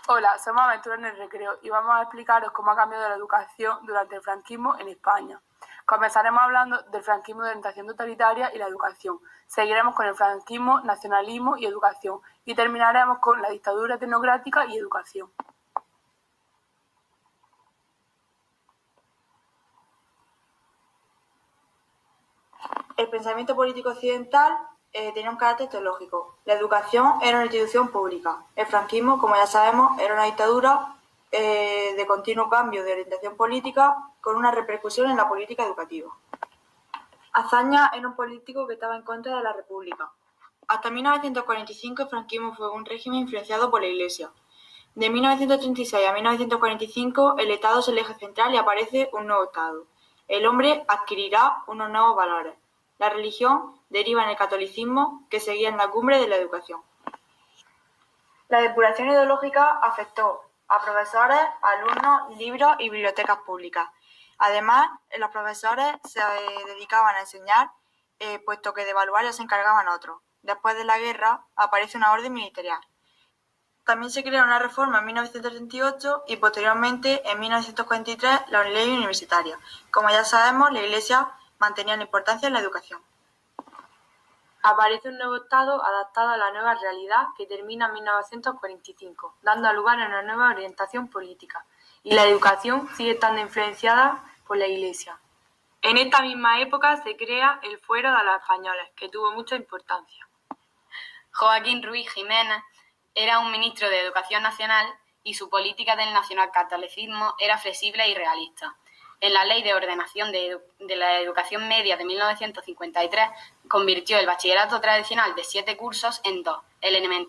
Hola, somos Aventuras en el Recreo y vamos a explicaros cómo ha cambiado la educación durante el franquismo en España. Comenzaremos hablando del franquismo de orientación totalitaria y la educación. Seguiremos con el franquismo, nacionalismo y educación. Y terminaremos con la dictadura tecnocrática y educación. El pensamiento político occidental tenía un carácter teológico. La educación era una institución pública. El franquismo, como ya sabemos, era una dictadura de continuo cambio de orientación política con una repercusión en la política educativa. Azaña era un político que estaba en contra de la República. Hasta 1945 el franquismo fue un régimen influenciado por la Iglesia. De 1936 a 1945 el Estado es el eje central y aparece un nuevo Estado. El hombre adquirirá unos nuevos valores. La religión deriva en el catolicismo, que seguía en la cumbre de la educación. La depuración ideológica afectó a profesores, alumnos, libros y bibliotecas públicas. Además, los profesores se dedicaban a enseñar, puesto que de evaluar se encargaban otros. Después de la guerra aparece una orden ministerial. También se crea una reforma en 1938 y posteriormente, en 1943, la ley universitaria. Como ya sabemos, la Iglesia mantenía la importancia en la educación. Aparece un nuevo Estado adaptado a la nueva realidad que termina en 1945, dando lugar a una nueva orientación política. Y la educación sigue estando influenciada por la Iglesia. En esta misma época se crea el Fuero de los Españoles, que tuvo mucha importancia. Joaquín Ruiz Jiménez era un ministro de Educación Nacional y su política del nacionalcatolicismo era flexible y realista. En la Ley de Ordenación de la Educación Media de 1953 convirtió el bachillerato tradicional de 7 cursos en 2,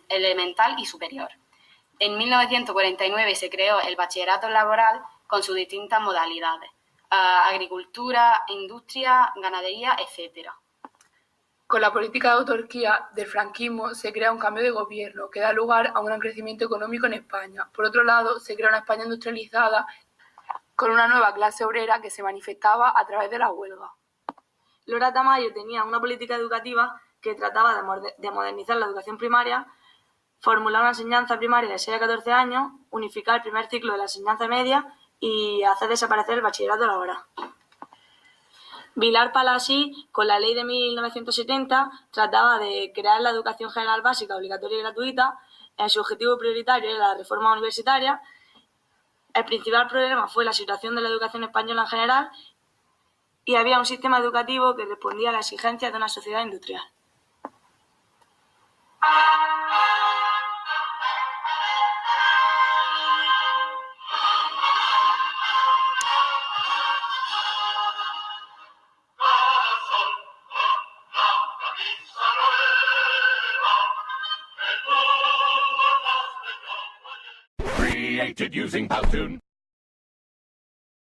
elemental y superior. En 1949 se creó el bachillerato laboral con sus distintas modalidades, agricultura, industria, ganadería, etc. Con la política de autarquía del franquismo se crea un cambio de gobierno que da lugar a un gran crecimiento económico en España. Por otro lado, se crea una España industrializada con una nueva clase obrera que se manifestaba a través de la huelga. Loras Tamayo tenía una política educativa que trataba de modernizar la educación primaria, formular una enseñanza primaria de 6 a 14 años, unificar el primer ciclo de la enseñanza media y hacer desaparecer el bachillerato laboral. Vilar Palasí, con la ley de 1970, trataba de crear la educación general básica, obligatoria y gratuita. En su objetivo prioritario era la reforma universitaria. El principal problema fue la situación de la educación española en general y había un sistema educativo que respondía a las exigencias de una sociedad industrial. Created using Powtoon.